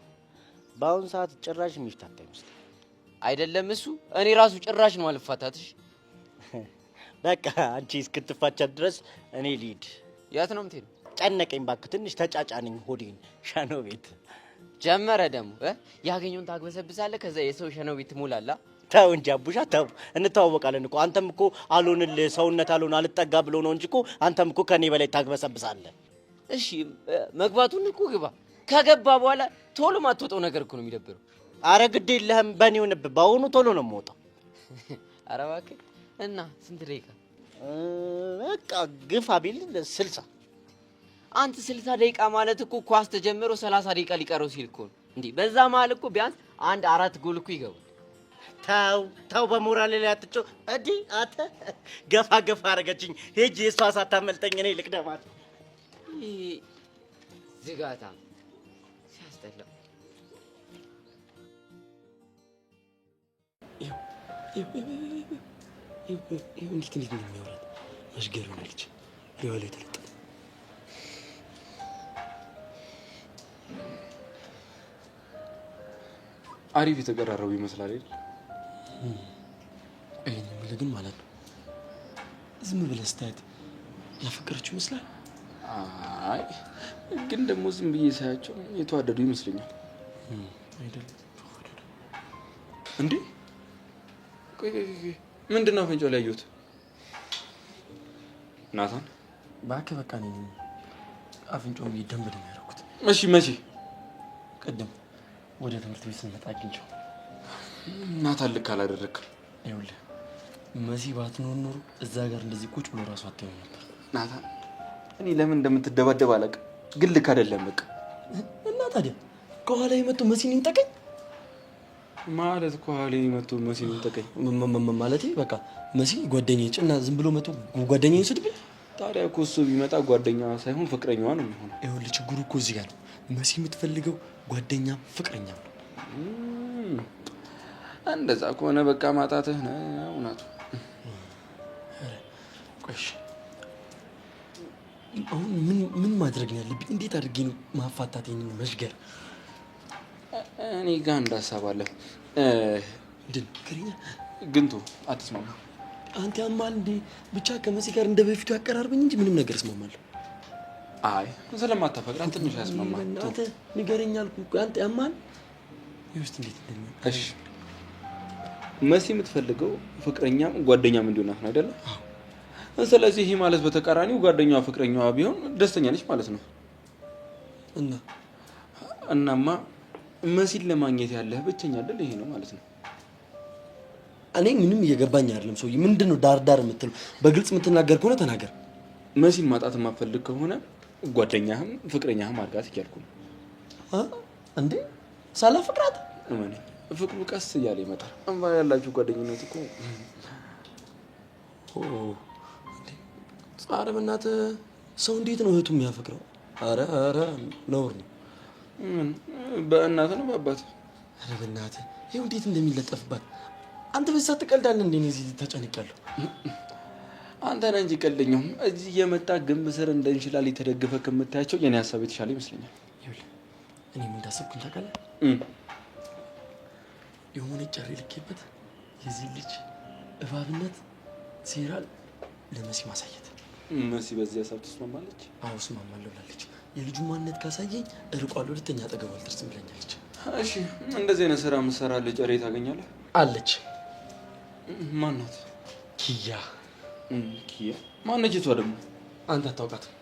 በአሁን ሰዓት ጭራሽ የሚፍታታ ይመስላል። አይደለም እሱ እኔ ራሱ ጭራሽ ነው አልፋታትሽ። በቃ አንቺ እስክትፋቻት ድረስ እኔ ልሂድ። የት ነው የምትሄደው? ጨነቀኝ እባክህ፣ ትንሽ ተጫጫነኝ ሆዴን። ሸኖ ቤት ጀመረ ደግሞ ያገኘውን ታግበሰብሳለህ። ከዛ የሰው ሸኖ ቤት ትሞላላ። ተው እንጂ አቡሻ ተው፣ እንተዋወቃለን እኮ። አንተም እኮ አልሆንልህ ሰውነት አልሆን አልጠጋ ብሎ ነው እንጂ እኮ አንተም እኮ ከኔ በላይ ታግበሰብሳለህ። እሺ መግባቱን እኮ ግባ። ከገባ በኋላ ቶሎ ማትወጣው ነገር እኮ ነው የሚደብረው። አረ ግድ የለህም በኔ ሆነብህ። በአሁኑ ቶሎ ነው የምወጣው። አረ እባክህ። እና ስንት ደቂቃ? በቃ ግፋ ቢል 60። አንተ 60 ደቂቃ ማለት እኮ ኳስ ተጀምሮ 30 ደቂቃ ሊቀረው ሲል እኮ ነው እንዴ። በዛ መሀል እኮ ቢያንስ 4 ጎል እኮ ይገባል። ተው ተው፣ በሞራል ላይ አትጮ እንዴ። አንተ ገፋ ገፋ አረገችኝ። ሄጂ እሷ ሳታመልጠኝ እኔ ልቅደማት። ዝጋታ ሲያስጠላ። እንዴት ነው የሚያወራት? መሽገር ሆናለች። ሊዋለ የተለጠፈ አሪፍ የተቀራረቡ ይመስላል አይደል? ይሄን የምልህ ግን ማለት ነው ዝም ብለህ ስታያት ያፈቀረችው ይመስላል። አይ ግን ደግሞ ዝም ብዬ ሳያቸው የተዋደዱ ይመስለኛል። አይደለም እንዴ? ቆይ ምንድን ነው አፍንጫው ላይ ያየሁት? ናታን እባክህ በቃ እኔ አፍንጫው ደንብ ነው ያደረኩት። እሺ መቼ? ቅድም ወደ ትምህርት ቤት ስንመጣ አግኝቼው። ናታን ልክ አላደረግም። ይኸውልህ መሲ ባትኖር ኖሮ እዛ ጋር እንደዚህ ቁጭ ብሎ ራሱ አታየውም ነበር። ናታን እኔ ለምን እንደምትደባደብ አላውቅም፣ ግን ልክ አይደለም በቃ። እና ታዲያ ከኋላ የመጡ መሲን ይንጠቀኝ ማለት ከኋላ የመጡ መሲን ይንጠቀኝ ማለት በቃ መሲ ጓደኛዬ ጭና ዝም ብሎ መቶ ጓደኛዬን ስድብኝ። ታዲያ እኮ እሱ ቢመጣ ጓደኛዋ ሳይሆን ፍቅረኛዋ ነው የሚሆነው። ይኸውልህ ችግሩ እኮ እዚህ ጋር ነው። መሲ የምትፈልገው ጓደኛም ፍቅረኛም ነው። እንደዛ ከሆነ በቃ ማጣትህ ነው እውነቱ። ቆይሽ አሁን ምን ማድረግ ነው ያለብኝ? እንዴት አድርጌ ነው ማፋታት ይሄንን መሽገር? እኔ ጋር እንዳሳባለሁ ድን ከሪኛ ግንቱ አትስማማ። አንተ ያማል እንዴ? ብቻ ከመሲ ጋር እንደ በፊቱ ያቀራርበኝ እንጂ ምንም ነገር እስማማለሁ። አይ ስለማታፈቅራት ትንሽ ያስማማል። አንተ ንገረኝ አልኩህ። አንተ ያማል ይውስጥ እንዴት እንደሚሆን። እሺ መሲ የምትፈልገው ፍቅረኛም ጓደኛም እንዲሆናት ነው አይደለ? ስለዚህ ይሄ ማለት በተቃራኒው ጓደኛዋ ፍቅረኛዋ ቢሆን ደስተኛ ነች ማለት ነው። እናማ መሲን ለማግኘት ያለህ ብቸኛ አይደል ይሄ ነው ማለት ነው። እኔ ምንም እየገባኝ አይደለም። ሰውዬ ምንድነው ዳር የምትለው? በግልጽ የምትናገር ከሆነ ተናገር። መሲን ማጣት የማትፈልግ ከሆነ ጓደኛህም ፍቅረኛህም አድርጋት እያልኩ ነው። እንዴ ሳላፈቅራት እመኔ፣ ፍቅሩ ቀስ እያለ ይመጣል። እንባ ያላችሁ ጓደኝነት እኮ ጻረ በእናትህ ሰው እንዴት ነው እህቱ የሚያፈቅረው? ኧረ ነውር ነው። በእናትህ ነው በአባትህ? ኧረ በእናትህ ይኸው እንዴት እንደሚለጠፍባት አንተ በዛ ትቀልዳለህ እንዴ? እዚህ ተጨንቄያለሁ። አንተ ነህ እንጂ ቀልደኛው። እዚህ የመጣ ግንብ ስር እንደ እንሽላል የተደገፈ ከምታያቸው የኔ ሀሳብ የተሻለ ይመስለኛል። እኔ ምን እንዳሰብኩኝ ታውቃለህ? የሆነ ጨሬ ልኬበት የዚህ ልጅ እባብነት ሴራል ለመሲ ማሳየት። መሲ በዚህ ሀሳብ ትስማማለች? አዎ እስማማለሁ ብላለች። የልጁ ማንነት ካሳየኝ እርቋለሁ፣ ሁለተኛ አጠገቡ አልደርስም ብላኛለች። እሺ እንደዚህ አይነት ስራ የምትሰራለህ ጨሬ ታገኛለህ? አለች። ማናት? ኪያ። ኪያ ማነች? እሷ ደግሞ አንተ አታውቃትም።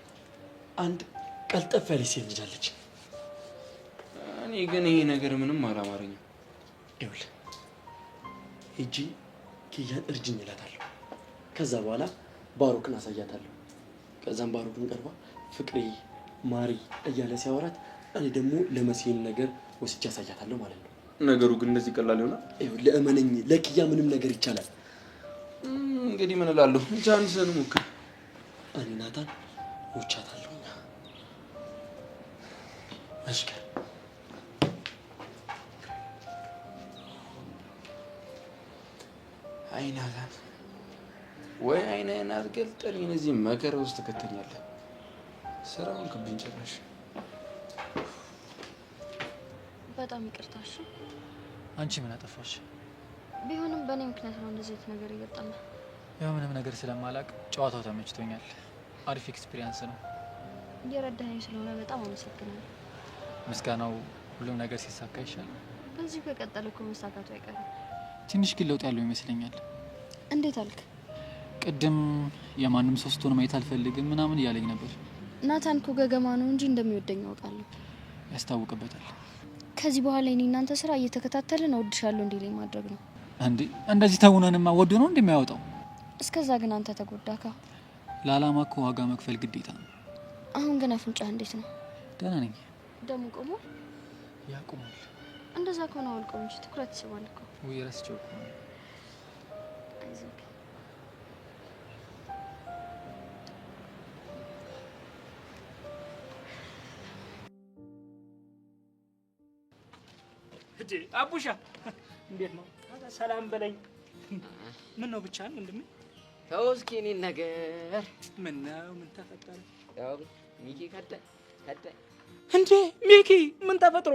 አንድ ቀልጠፍ ያለች ሴት ልጅ አለች። እኔ ግን ይሄ ነገር ምንም አላማረኝም። ይኸውልህ ሂጂ ኪያን እርጅኝ እላታለሁ። ከዛ በኋላ ባሮክን አሳያታለሁ። ከዛም ባሮክን ቀርባ ፍቅሬ ማሪ እያለ ሲያወራት እኔ ደግሞ ለመሲን ነገር ወስጄ አሳያታለሁ ማለት ነው። ነገሩ ግን እንደዚህ ቀላል ይሆናል? ይኸውልህ እመነኝ፣ ለኪያ ምንም ነገር ይቻላል። እንግዲህ ምን እላለሁ፣ ቻንስን ሞክር። እኔ ናታን ወቻታለሁ። መሽከር አይ ናታን፣ ወይ አይነህን አትገልጠን እኔን እዚህ መከራ ውስጥ ትከተኛለህ። ስራውን ክብኝ ጨረሽ። በጣም ይቅርታሽ። አንቺ ምን አጠፋሽ? ቢሆንም በእኔ ምክንያት ነው እንደዚህ አይነት ነገር እየጠማ። ያው ምንም ነገር ስለማላቅ ጨዋታው ተመችቶኛል። አሪፍ ኤክስፒሪየንስ ነው። እየረዳኸኝ ስለሆነ በጣም አመሰግናለሁ። ምስጋናው ሁሉም ነገር ሲሳካ ይሻላል። በዚህ ከቀጠለ እኮ መሳካቱ አይቀርም። ትንሽ ግን ለውጥ ያለው ይመስለኛል። እንዴት አልክ? ቅድም የማንም ሰው ስትሆን ማየት አልፈልግም ምናምን እያለኝ ነበር። ናታን እኮ ገገማ ነው እንጂ እንደሚወደኝ አውቃለሁ። ያስታውቅበታል። ከዚህ በኋላ እኔ እናንተ ስራ እየተከታተልን እወድሻለሁ እንዲለኝ ማድረግ ነው እንዴ? እንደዚህ ተውነንማ ወዶ ነው እንደሚያወጣው። እስከዛ ግን አንተ ተጎዳካ። ለዓላማ እኮ ዋጋ መክፈል ግዴታ ነው። አሁን ግን አፍንጫህ እንዴት ነው? ደህና ነኝ። ደሙ ቆሞ ያቆማል። እንደዛ ከሆነ አውልቀው እንጂ ትኩረት ይስባል እኮ። ወይ ረስቼው እኮ ነው። አይዞህ። እጂ አቡሻ እንዴት ነው? ሰላም በለኝ። ምን ነው ብቻህን ወንድሜ? ተው እስኪ እኔን ነገር። ምን ነው? ምን ተፈጠረ? ያው ሚኪ ከደ እንዴ ሚኪ ምን ተፈጥሮ?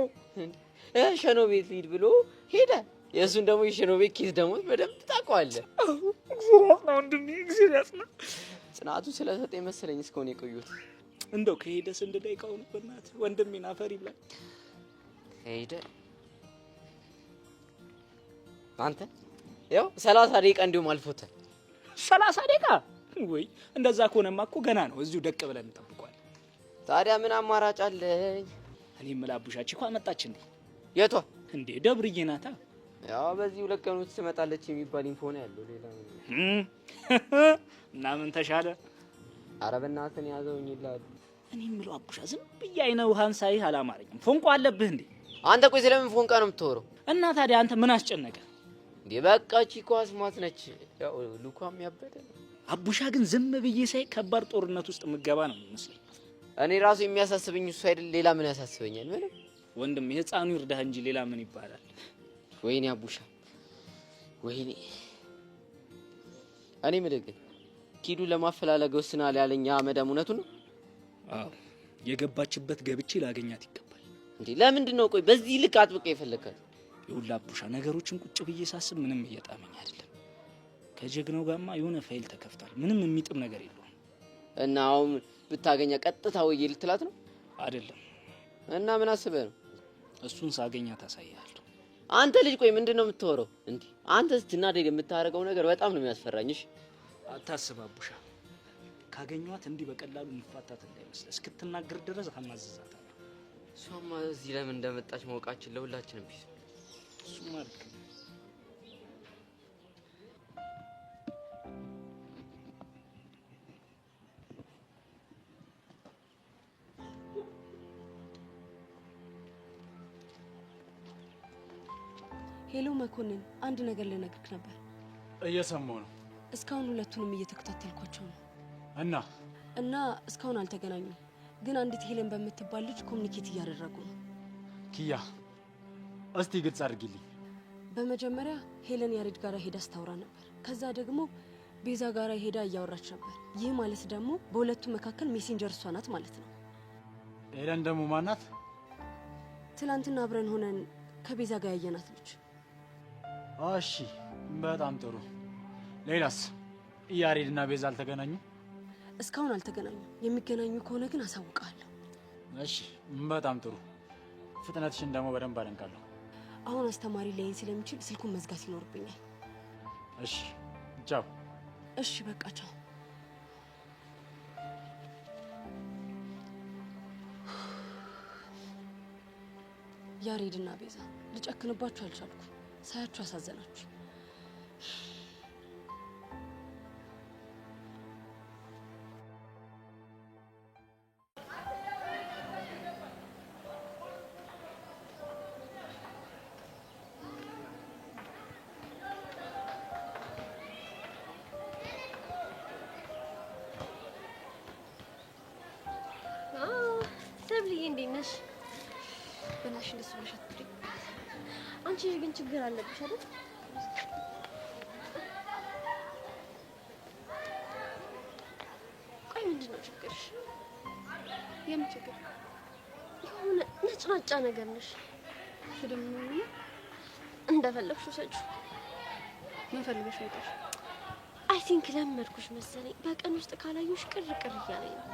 ሸኖ ቤት ሊድ ብሎ ሄደ። የእሱን ደግሞ የሸኖ ቤት ኪስ ደግሞ በደንብ ታውቀዋለህ። እግዚአብሔር ነው ወንድሜ፣ እግዚአብሔር ነው። ጽናቱ ስለሰጠኝ መሰለኝ እስካሁን የቆየሁት። እንደው ከሄደ ስንት ደቂቃው ነው? በእናትህ ወንድሜን አፈር ይብላ። ሄደ አንተ ያው 30 ደቂቃ እንዲሁም አልፎታል። 30 ደቂቃ ወይ? እንደዛ ከሆነማ እኮ ገና ነው። እዚሁ ደቅ ብለን እንጠብቀዋለን። ታዲያ ምን አማራጭ አለኝ? እኔ መላቡሻች እኮ መጣች እንዴ? የቷ እንዴ? ደብርዬ ናታ። ያው በዚህ 2 ቀን ውስጥ ትመጣለች የሚባል ኢንፎ ነው ያለው። ሌላ እና ምን ተሻለ? ኧረ በእናትህ ነው ያዘውኝ ይላል። እኔ የምለው አቡሻ ዝም ብዬ አይነ ውሃን ሳይህ አላማረኝም። ፎንቆ አለብህ እንዴ? አንተ ቆይ ስለምን ፎንቃ ነው የምትወረው? እና ታዲያ አንተ ምን አስጨነቀ እንዴ? በቃ ቺኮ አስማት ነች። ያው ሉካም ያበደ አቡሻ ግን ዝም ብዬ ሳይ ከባድ ጦርነት ውስጥ ምገባ ነው የሚመስለኝ። እኔ ራሱ የሚያሳስበኝ እሱ አይደል? ሌላ ምን ያሳስበኛል? ምንም ወንድም የህፃኑ ይርዳህ እንጂ ሌላ ምን ይባላል? ወይኔ አቡሻ ወይኔ። እኔ ምልህ ግን ኪዱ ለማፈላለግ ወስናል ያለኝ አመዳም እውነቱን ነው? አዎ የገባችበት ገብቼ ላገኛት ይገባል። እንዴ ለምንድን ነው ቆይ በዚህ ልክ አጥብቀ የፈለካት? ይኸውልህ አቡሻ ነገሮችን ቁጭ ብዬ ሳስብ ምንም እየጣመኝ አይደለም። ከጀግናው ጋርማ የሆነ ፋይል ተከፍቷል። ምንም የሚጥም ነገር የለውም። እና አሁን ብታገኛ ቀጥታ ወዬ ልትላት ነው? አይደለም። እና ምን አስበህ ነው? እሱን ሳገኛ ታሳያለሁ። አንተ ልጅ ቆይ ምንድነው የምትወረው? እንዴ አንተ ስትናደድ የምታረገው ነገር በጣም ነው የሚያስፈራኝሽ። አታስብ አቡሻ፣ ካገኘኋት እንዲህ በቀላሉ እንፋታት እንዳይመስል እስክትናገር ድረስ አማዝዛታለሁ። እሷማ እዚህ ለምን እንደመጣች ማውቃችን ለሁላችንም ቢስ እሱ ማለት ነው። ሄሎ መኮንን፣ አንድ ነገር ልነግርህ ነበር። እየሰማሁ ነው። እስካሁን ሁለቱንም እየተከታተልኳቸው ነው። እና እስካሁን አልተገናኙም፣ ግን አንዲት ሄለን በምትባል ልጅ ኮሙኒኬት እያደረጉ ነው። ኪያ፣ እስቲ ግልጽ አድርጊልኝ። በመጀመሪያ ሄለን ያሬድ ጋር ሄዳ ስታወራ ነበር። ከዛ ደግሞ ቤዛ ጋር ሄዳ እያወራች ነበር። ይህ ማለት ደግሞ በሁለቱ መካከል ሜሴንጀር እሷ ናት ማለት ነው። ሄለን ደግሞ ማናት? ትላንትና አብረን ሆነን ከቤዛ ጋር ያየናት ልጅ። እሺ በጣም ጥሩ። ሌላስ? ያሬድና ቤዛ አልተገናኙ? እስካሁን አልተገናኙ። የሚገናኙ ከሆነ ግን አሳውቃለሁ። እሺ በጣም ጥሩ። ፍጥነትሽን ደግሞ በደንብ አደንቃለሁ። አሁን አስተማሪ ላይን ስለሚችል ስልኩን መዝጋት ይኖርብኛል። እሺ ቻው። እሺ በቃ ቻው። ያሬድና ቤዛ ልጨክንባችሁ አልቻልኩ። ሳያችሁ አሳዘናችሁ። ሰብልዬ እንዴት ነሽ? በናሽ እንደሱ ብለሽ አትጥሪ። አንቺ ግን ችግር አለብሽ አይደል? ቆይ ምንድን ነው ችግርሽ? የምን ችግር? የሆነ ነጭናጫ ነገር ነሽ። ደግሞ እንደፈለግሽው ሰጪው። ምን ፈልገሽ ወጣሽ? አይ ቲንክ ለመድኩሽ መሰለኝ። በቀን ውስጥ ካላዩሽ ቅር ቅር እያለኝ ነው።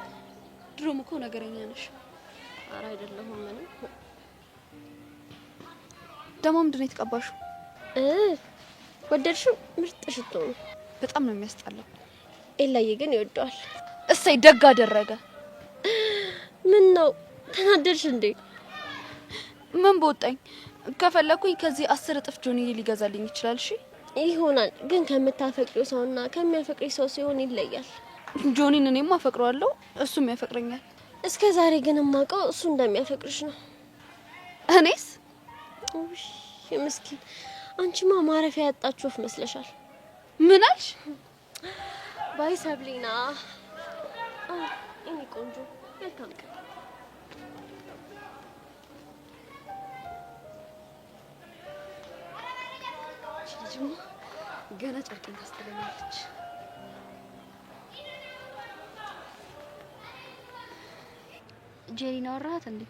ድሮም እኮ ነገረኛ ነሽ። ኧረ አይደለሁም። ምንም ደግሞ ምንድን ነው የተቀባሽው? ወደድሽው? ምርጥ ሽቶ ነው። በጣም ነው የሚያስጠላው። ኤላዬ ግን ይወደዋል። እሰይ ደግ አደረገ። ምን ነው ተናደድሽ እንዴ? ምን በወጣኝ። ከፈለኩኝ ከዚህ 10 እጥፍ ጆኒ ሊገዛልኝ ይችላል። እሺ ይሆናል፣ ግን ከምታፈቅሪው ሰውና ከሚያፈቅሪ ሰው ሲሆን ይለያል። ጆኒን እኔም አፈቅረዋለሁ፣ እሱም ያፈቅረኛል። እስከ ዛሬ ግን የማውቀው እሱ እንደሚያፈቅርሽ ነው። እኔስ? ውይ ምስኪን፣ አንቺማ ማረፊያ ያጣችሁ ወፍ መስለሻል። ምን አልሽ? ባይ ሰብሊና። እኔ ቆንጆ መልካም ቀን። ልጅማ ገና ጨርቄን ታስጠለኛለች። ጄሪን አወራሃት እንዴ?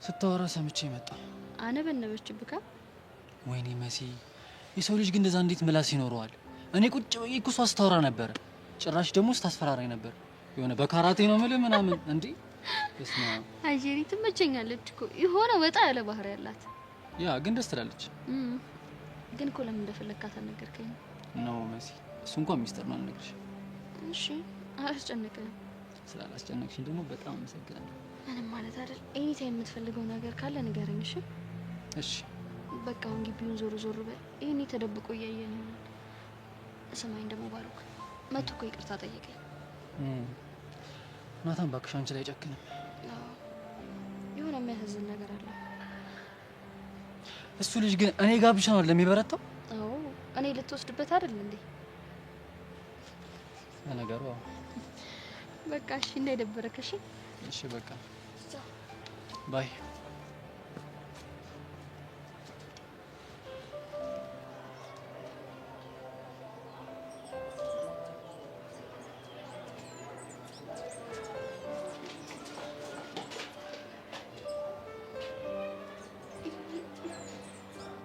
ስታወራ ሰምቼ መጣ። አነበነበችብካ? ወይኔ መሲ፣ የሰው ልጅ ግን እንደዛ እንዴት ምላስ ይኖረዋል? እኔ ቁጭ ብዬ እኮ እሷ ስታወራ ነበረ። ጭራሽ ደግሞ ስታስፈራራኝ ነበር። የሆነ በካራቴ ነው የምልህ ምናምን። እንዴ እስማ አይ ጄሪ ትመቸኛለች እኮ። የሆነ ወጣ ያለ ባህሪ ያላት። ያ ግን ደስ ትላለች። ግን እኮ ለምን እንደፈለግካት አልነገርከኝ? ነው መሲ፣ እሱ እንኳን ሚስጥር ነው አልነግርሽ። እሺ አላስጨነቅም። ስላላስጨነቅሽኝ ደግሞ በጣም አመሰግናለሁ። ምንም ማለት አይደል። ኤኒ ታይም የምትፈልገው ነገር ካለ ንገረኝ። እሺ እሺ። በቃ አሁን ግቢውን ዞር ዞር በል። ይሄኔ ተደብቆ እያየን ይሆናል። ስማኝ ደግሞ ባሩክ መጥቶ እኮ ይቅርታ ጠየቀኝ። ናታን እባክሽ አንቺ ላይ ጨክንም። የሆነ የሚያሳዝን ነገር አለ። እሱ ልጅ ግን እኔ ጋር ብቻ ነው ለሚበረታው። አዎ እኔ ልትወስድበት አይደል እንዴ? ለነገሩ በቃ እሺ እንዳይደበረክ። እሺ እሺ በቃ ባይ።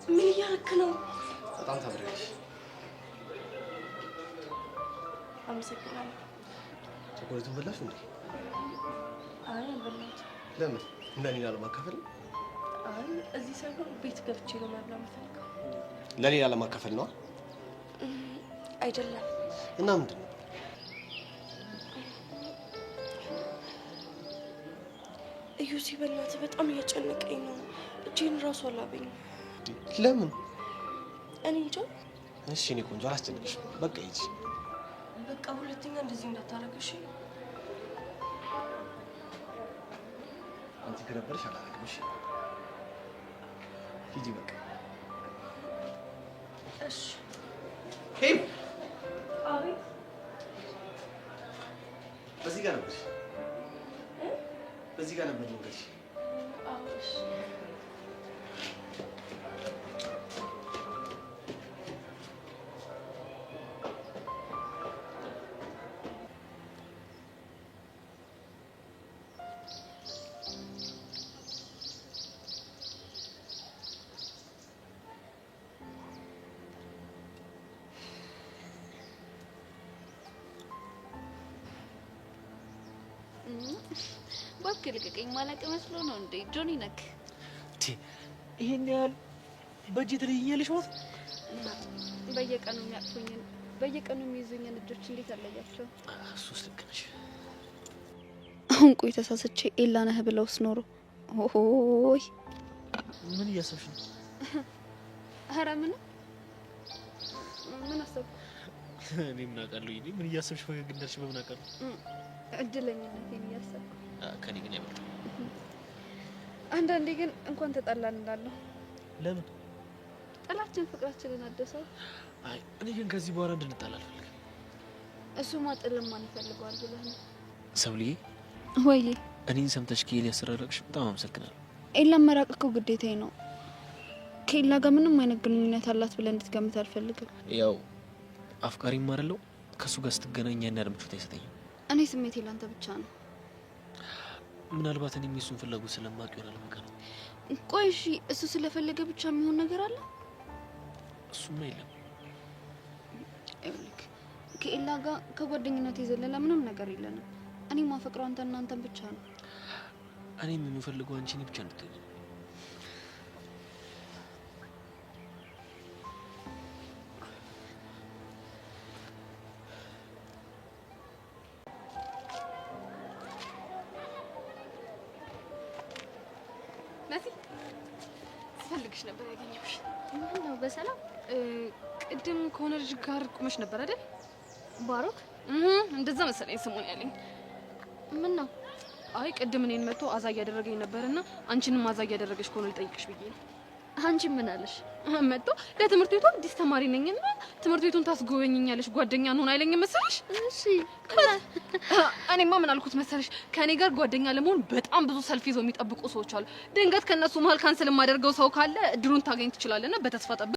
ምን እያደረክ ነው? በጣም ታምሪያለሽ። አመሰግናለሁ። ቸኮሌቱን በላሽ እንዴ? አይ አልበላሁትም። ለምን? ለሌላ ለማካፈል? አይ እዚህ ሳይሆን ቤት ገብቼ ነው መብላት የምፈልገው። ለሌላ ለማካፈል ነው አይደለም። እና ምንድን ነው? እዩ ሲበላት በጣም እያጨነቀኝ ነው። እጄን ራሱ አላበኝም። ለምን? እኔ እንጃ። እሺ እኔ ቆንጆ አላስጨንቅሽም። በቃ ሂጂ። በቃ ሁለተኛ እንደዚህ እንዳታረግሽ። አንቺ ከነበረሽ አላረግም። እሺ ሂጂ በቃ። እሺ ሄይ፣ አቤት። በዚህ ጋር ነበር፣ በዚህ ጋር ነበር መንገድሽ። አዎ እሺ። እባክህ ልቀቀኝ። ማላውቅ መስሎ ነው እንዴ? ጆኒ ነክ ይሄን ያህል በእጅ ትለይኛለሽ ማለት እና በየቀኑ የሚያቅፉኝን በየቀኑ የሚይዙኝን ልጆች እንዴት አለያቸው? እሱስ ልክ ነሽ። አሁን ቆይ ተሳስቼ ኤላ ነህ ብለውስ ኖሮ ኦሆይ ምን እያሰብሽ ነው? ኧረ ምን አሰብኩ? እኔ ምን አውቃለሁ? ምን እያሰብሽ ፈገግ እንዳልሽ በምን አውቃለሁ? እድለኝነቴን እያሰብኩ ከኔ ግን አይበልጥም። አንዳንዴ ግን እንኳን ተጣላን እንዳለሁ። ለምን? ጥላችን ፍቅራችንን አደሰው። አይ እኔ ግን ከዚህ በኋላ እንድንጣላ አልፈልግም። እሱማ ጥልም ማን ይፈልገዋል ብለህ ነው? ሰብልዬ ወይ እኔን ሰምተሽ ከኤልያስ ስራራቅሽ በጣም አመሰግናለሁ። ኤላን መራቅ እኮ ግዴታዬ ነው። ከኤላ ጋር ምንም አይነት ግንኙነት አላት ብለህ እንድትገምት አልፈልግም። ያው አፍቃሪም አይደለው ከሱ ጋር ስትገናኝ ያን ያህል ምቾት አይሰጠኝም። እኔ ስሜቴ ላንተ ብቻ ነው። ምናልባት እኔም የሱን ፍላጎት ስለማውቅ ይሆናል መከራ። ቆይ እሺ እሱ ስለፈለገ ብቻ የሚሆን ነገር አለ? እሱማ የለም። ይኸውልህ ከኤላ ጋር ከጓደኝነት የዘለለ ምንም ነገር የለንም። እኔ ማፈቅረው አንተን ብቻ ነው። እኔም የምፈልገው አንቺን ብቻ እንድትሆኚ። መሲ ስፈልግሽ ነበር ያገኘሁሽ። ምን ነው በሰላም? ቅድም ከሆነ ልጅ ጋር ቁመሽ ነበር አይደል? ባሮክ እንደዛ መሰለኝ ስሙን ያለኝ። ምን ነው? አይ ቅድም እኔን መጥቶ አዛ እያደረገኝ ነበርና አንቺንም አዛ እያደረገሽ ከሆነ ልጠይቅሽ ብዬ ነው። አንቺ ምን አለሽ? መጥቶ ለትምህርት ቤቱ አዲስ ተማሪ ነኝና ትምህርት ቤቱን ታስጎበኝኛለሽ ጓደኛ እንሆን አይለኝ መሰለሽ? እሺ እኔማ ምን አልኩት መሰለሽ? ከኔ ጋር ጓደኛ ለመሆን በጣም ብዙ ሰልፍ ይዘው የሚጠብቁ ሰዎች አሉ። ድንገት ከነሱ መሀል ካንስል የማደርገው ሰው ካለ እድሉን ታገኝ ትችላለና በተስፋ ጠብቅ